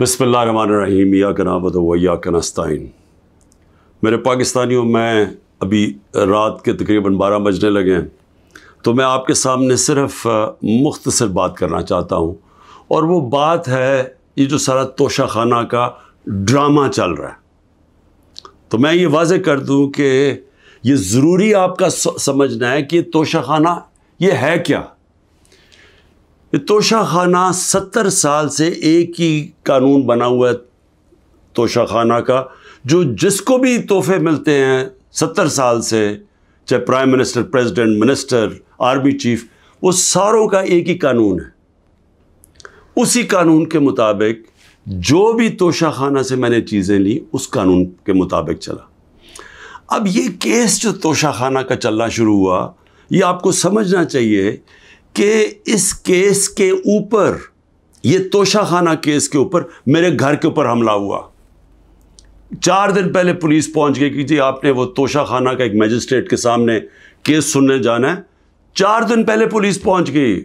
बिस्मिल्लाहिर्रहमानिर्रहीम इय्याका नअबुदु व इय्याका नस्तईन। मेरे पाकिस्तानियों, मैं अभी रात के तकरीबन 12 बजने लगे हैं, तो मैं आपके सामने सिर्फ मुख्तसर बात करना चाहता हूँ, और वो बात है ये जो सारा तोशाखाना का ड्रामा चल रहा है। तो मैं ये वाज़े कर दूँ कि ये ज़रूरी आपका समझना है कि ये तोशाखाना ये है क्या। ये तोशाखाना 70 साल से एक ही कानून बना हुआ है तोशाखाना का, जो जिसको भी तोहफे मिलते हैं 70 साल से, चाहे prime minister, president, minister, army chief, वो सारों का एक ही कानून है। उसी कानून के मुताबिक जो भी तोशाखाना से मैंने चीज़ें ली, उस कानून के मुताबिक चला। अब ये केस जो तोशाखाना का चलना शुरू हुआ, ये आपको समझना चाहिए कि इस केस के ऊपर, ये तोशाखाना केस के ऊपर मेरे घर के ऊपर हमला हुआ। 4 दिन पहले पुलिस पहुंच गई कि जी आपने वो तोशाखाना का एक मजिस्ट्रेट के सामने केस सुनने जाना है। 4 दिन पहले पुलिस पहुंच गई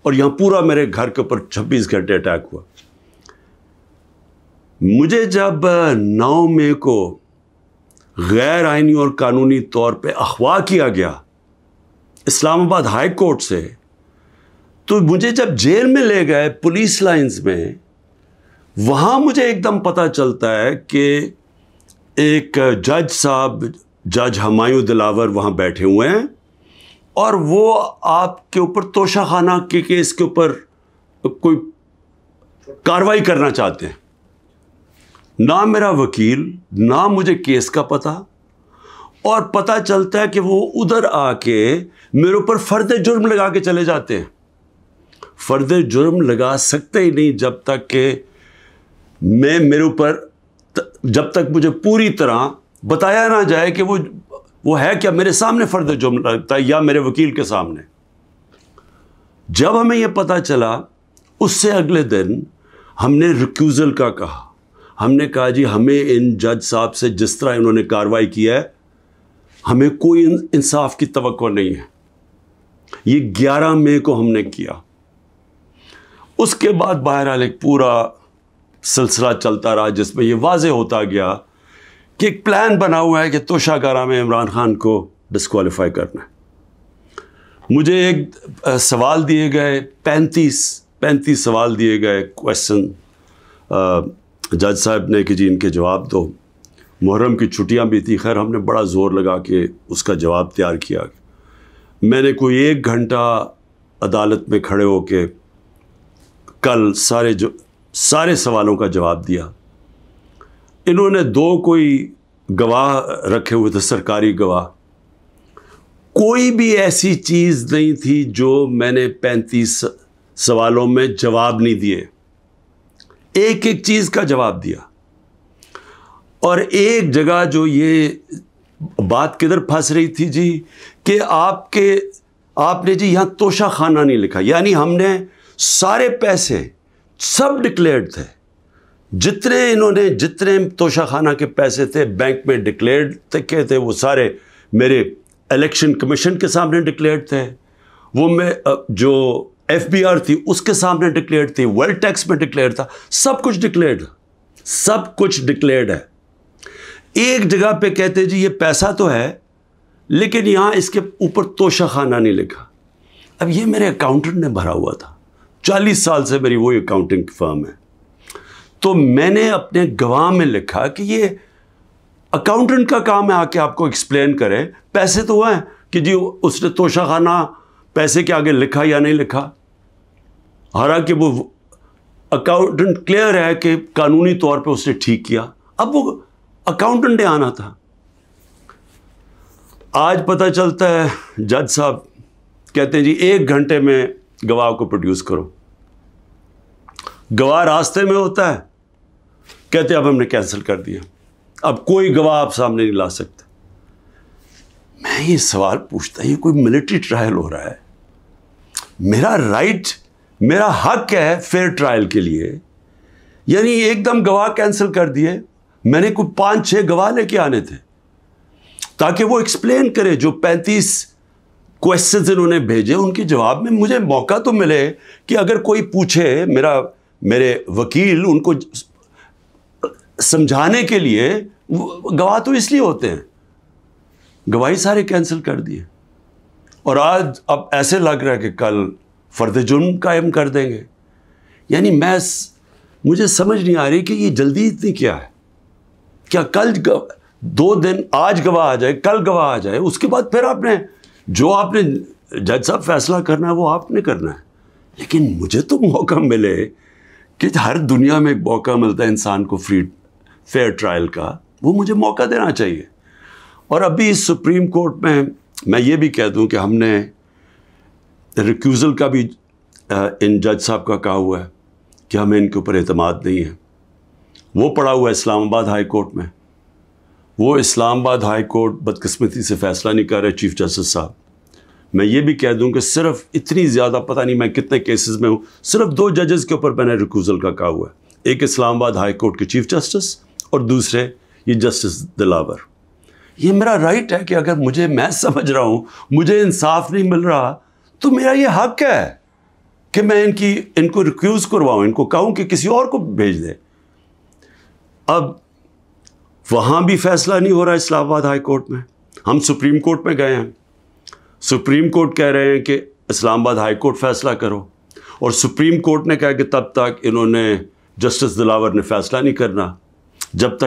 और यहाँ पूरा मेरे घर के ऊपर 26 घंटे अटैक हुआ। मुझे जब 9 मई को गैर आइनी और कानूनी तौर पे अगवा किया गया इस्लामाबाद हाई कोर्ट से, तो मुझे जब जेल में ले गए पुलिस लाइंस में, वहाँ मुझे एकदम पता चलता है कि एक जज साहब, जज हुमायूं दिलावर वहाँ बैठे हुए हैं और वो आपके ऊपर तोशाखाना के केस के ऊपर कोई कार्रवाई करना चाहते हैं। ना मेरा वकील, ना मुझे केस का पता, और पता चलता है कि वो उधर आके मेरे ऊपर फर्द जुर्म लगा के चले जाते हैं। फर्द जुर्म लगा सकते ही नहीं जब तक कि मेरे ऊपर, जब तक मुझे पूरी तरह बताया ना जाए कि वो है क्या, मेरे सामने फर्द जुर्म लगता है या मेरे वकील के सामने। जब हमें यह पता चला, उससे अगले दिन हमने रिक्यूज़ल का कहा। हमने कहा जी हमें इन जज साहब से जिस तरह इन्होंने कार्रवाई किया है, हमें कोई इंसाफ की तवक्को नहीं है। ये 11 मई को हमने किया। उसके बाद बहरहाल एक पूरा सिलसिला चलता रहा जिसमें ये वाज़े होता गया कि एक प्लान बना हुआ है कि तोशाखाना में इमरान खान को डिस्क्वालीफाई करना है। मुझे एक सवाल दिए गए, 35 सवाल दिए गए, क्वेश्चन जज साहब ने कि जी इनके जवाब दो। मुहर्रम की छुट्टियां भी थी, खैर हमने बड़ा ज़ोर लगा के उसका जवाब तैयार किया। मैंने कोई 1 घंटा अदालत में खड़े होके कल सारे सवालों का जवाब दिया। इन्होंने 2 कोई गवाह रखे हुए थे, सरकारी गवाह। कोई भी ऐसी चीज़ नहीं थी जो मैंने 35 सवालों में जवाब नहीं दिए। एक एक चीज़ का जवाब दिया। और एक जगह जो ये बात किधर फंस रही थी जी, कि आपने जी यहाँ तोशाखाना नहीं लिखा, यानी हमने सारे पैसे सब डिक्लेयर्ड थे। जितने तोशाखाना के पैसे थे बैंक में डिक्लेयर्ड थे, वो सारे मेरे इलेक्शन कमीशन के सामने डिक्लेयर्ड थे। वो मैं जो FBR थी उसके सामने डिक्लेयर्ड थी, वेल्थ टैक्स में डिक्लेयर्ड था, सब कुछ डिक्लेयर्ड है। एक जगह पे कहते जी ये पैसा तो है, लेकिन यहाँ इसके ऊपर तोशाखाना नहीं लिखा। अब ये मेरे अकाउंटेंट ने भरा हुआ था, 40 साल से मेरी वो अकाउंटिंग फर्म है। तो मैंने अपने गवाह में लिखा कि ये अकाउंटेंट का काम है आके आपको एक्सप्लेन करे, पैसे तो हैं कि जी उसने तोशाखाना पैसे के आगे लिखा या नहीं लिखा। हालांकि वो अकाउंटेंट क्लियर है कि कानूनी तौर पे उसने ठीक किया। अब वो अकाउंटेंट ने आना था। आज पता चलता है जज साहब कहते हैं जी 1 घंटे में गवाह को प्रोड्यूस करो। गवाह रास्ते में होता है, कहते अब हमने कैंसिल कर दिया, अब कोई गवाह आप सामने नहीं ला सकते। मैं ये सवाल पूछता, ये कोई मिलिट्री ट्रायल हो रहा है? मेरा राइट, मेरा हक है फेयर ट्रायल के लिए, यानी एकदम गवाह कैंसिल कर दिए। मैंने कोई 5-6 गवाह लेके आने थे ताकि वो एक्सप्लेन करे। जो 35 क्वेश्चंस इन्होंने भेजे, उनके जवाब में मुझे मौका तो मिले कि अगर कोई पूछे, मेरे वकील उनको سمجھانے کے لیے گواہ تو اس لیے ہوتے ہیں، گواہی سارے کینسل کر دیے، اور آج اب ایسے لگ رہا ہے کہ کل فرد جرم قائم کر دیں گے. یعنی مجھے سمجھ نہیں آ رہی کہ یہ جلدی اتنی کیا ہے. کیا کل 2 دن، آج گواہ آ جائے، کل گواہ آ جائے، اس کے بعد پھر آپ نے جج صاحب فیصلہ کرنا ہے وہ آپ نے کرنا ہے. لیکن مجھے تو موقع ملے کہ ہر دنیا میں ایک موقع ملتا ہے انسان کو فیئر ٹرائل کا، وہ مجھے موقع دینا چاہیے. اور ابھی سپریم کورٹ میں یہ بھی کہہ دوں کہ ہم نے ریکیوزل کا بھی ان جج صاحب کا کہا ہوا ہے کہ ہمیں ان کے اوپر اعتماد نہیں ہے. وہ پڑا ہوا ہے اسلام آباد ہائی کورٹ میں. وہ اسلام آباد ہائی کورٹ بدقسمتی سے فیصلہ نہیں کر رہے چیف جسٹس صاحب. میں یہ بھی کہہ دوں کہ صرف اتنی زیادہ پتہ نہیں میں کتنے کیسز میں ہوں، صرف 2 ججز کے اوپر میں نے ریکیوزل کا کہا ہوا ہے. ایک اسلام آباد ہائی کورٹ کے چیف جسٹس اور دوسرے یہ جسٹس دلاور. یہ میرا رائٹ ہے کہ اگر میں سمجھ رہا ہوں مجھے انصاف نہیں مل رہا تو میرا یہ حق ہے کہ میں ان کو ریکیوز کرواؤں، ان کو کہوں کہ کسی اور کو بھیج دے. اب وہاں بھی فیصلہ نہیں ہو رہا اسلام آباد ہائی کورٹ میں. ہم سپریم کورٹ میں گئے ہیں، سپریم کورٹ کہہ رہے ہیں کہ اسلام آباد ہائی کورٹ فیصلہ کرو، اور سپریم کورٹ نے کہا کہ تب تک انہوں نے جسٹس دلاور نے فیصلہ نہیں کرنا جب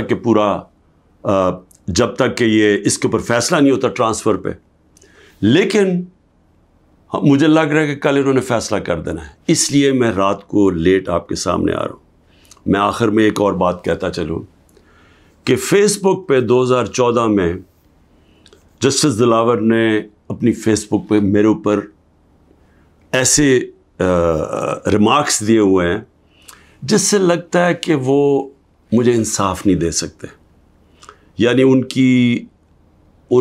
تک کہ یہ اس کے اوپر فیصلہ نہیں ہوتا ٹرانسفر پہ. لیکن مجھے لگ رہا ہے کہ کل انہوں نے فیصلہ کر دینا ہے، اس لیے میں رات کو لیٹ آپ کے سامنے آ رہا ہوں. میں آخر میں ایک اور بات کہتا چلوں کہ فیس بک پہ 2014 میں جسٹس دلاور نے اپنی فیس بک پہ میرے اوپر ایسے ریمارکس دیے ہوئے ہیں جس سے لگتا ہے کہ وہ مجھے انصاف نہیں دے سکتے. یعنی ان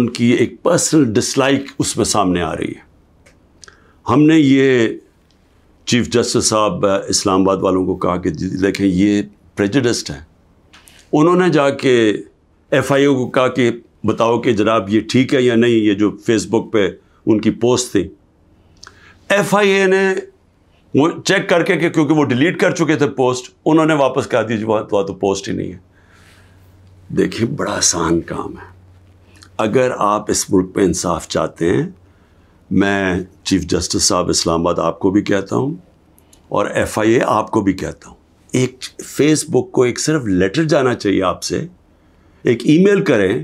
کی ایک پرسنل ڈسلائک اس میں سامنے آ رہی ہے. ہم نے یہ چیف جسٹس صاحب اسلام آباد والوں کو کہا کہ دیکھیں یہ پریجوڈسڈ ہے. انہوں نے جا کے ایف آئی اے کو کہا کہ بتاؤ کہ جناب یہ ٹھیک ہے یا نہیں، یہ جو فیس بک پہ ان کی پوسٹ تھی. ایف آئی اے نے وہ چیک کر کے کہ کیونکہ وہ ڈیلیٹ کر چکے تھے پوسٹ، انہوں نے واپس کہا دی وہاں تو پوسٹ ہی نہیں ہے. دیکھیں بڑا آسان کام ہے. اگر آپ اس ملک پہ انصاف چاہتے ہیں، میں چیف جسٹس صاحب اسلام آباد آپ کو بھی کہتا ہوں اور ایف آئی اے آپ کو بھی کہتا ہوں، ایک فیس بک کو ایک صرف لیٹر جانا چاہیے آپ سے، ایک ای میل کریں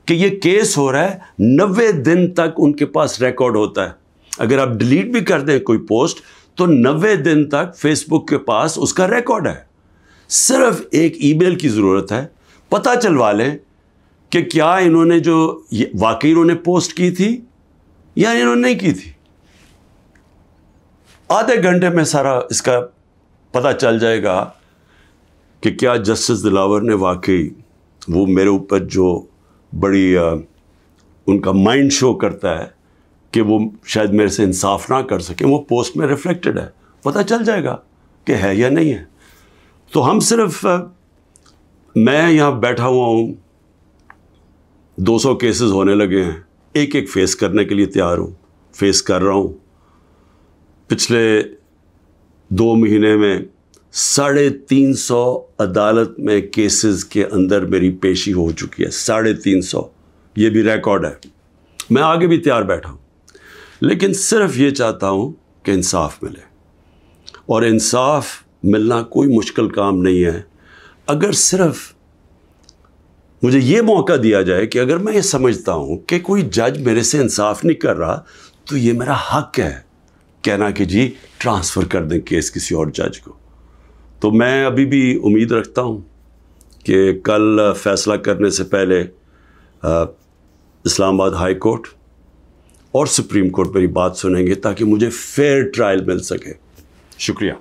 کہ یہ کیس ہو رہا ہے. 90 دن تک ان کے پاس ریکارڈ ہوتا ہے. اگر آپ ڈیلیٹ بھی کر دیں کوئی پوسٹ تو 90 دن تک فیس بک کے پاس اس کا ریکارڈ ہے. صرف ایک ای میل کی ضرورت ہے. پتہ چلوا لیں کہ کیا انہوں نے واقعی انہوں نے پوسٹ کی تھی یا انہوں نے نہیں کی تھی. آدھے گھنٹے میں سارا اس کا پتہ چل جائے گا کہ کیا جسٹس دلاور نے واقعی وہ میرے اوپر جو بڑی ان کا مائنڈ شو کرتا ہے کہ وہ شاید میرے سے انصاف نہ کر سکیں، وہ پوسٹ میں ریفلیکٹڈ ہے. پتہ چل جائے گا کہ ہے یا نہیں ہے. تو ہم صرف میں یہاں بیٹھا ہوا ہوں، 200 کیسز ہونے لگے ہیں، ایک فیس کرنے کے لیے تیار ہوں، فیس کر رہا ہوں. پچھلے 2 مہینے میں 350 عدالت میں کیسز کے اندر میری پیشی ہو چکی ہے. 350، یہ بھی ریکارڈ ہے. میں آگے بھی تیار بیٹھا ہوں، لیکن صرف یہ چاہتا ہوں کہ انصاف ملے. اور انصاف ملنا کوئی مشکل کام نہیں ہے. اگر صرف مجھے یہ موقع دیا جائے کہ اگر میں یہ سمجھتا ہوں کہ کوئی جج میرے سے انصاف نہیں کر رہا تو یہ میرا حق ہے کہنا کہ جی ٹرانسفر کر دیں کیس کسی اور جج کو. تو میں ابھی بھی امید رکھتا ہوں کہ کل فیصلہ کرنے سے پہلے اسلام آباد ہائی کورٹ اور سپریم کورٹ میری بات سنیں گے تاکہ مجھے فیئر ٹرائل مل سکے. شکریہ.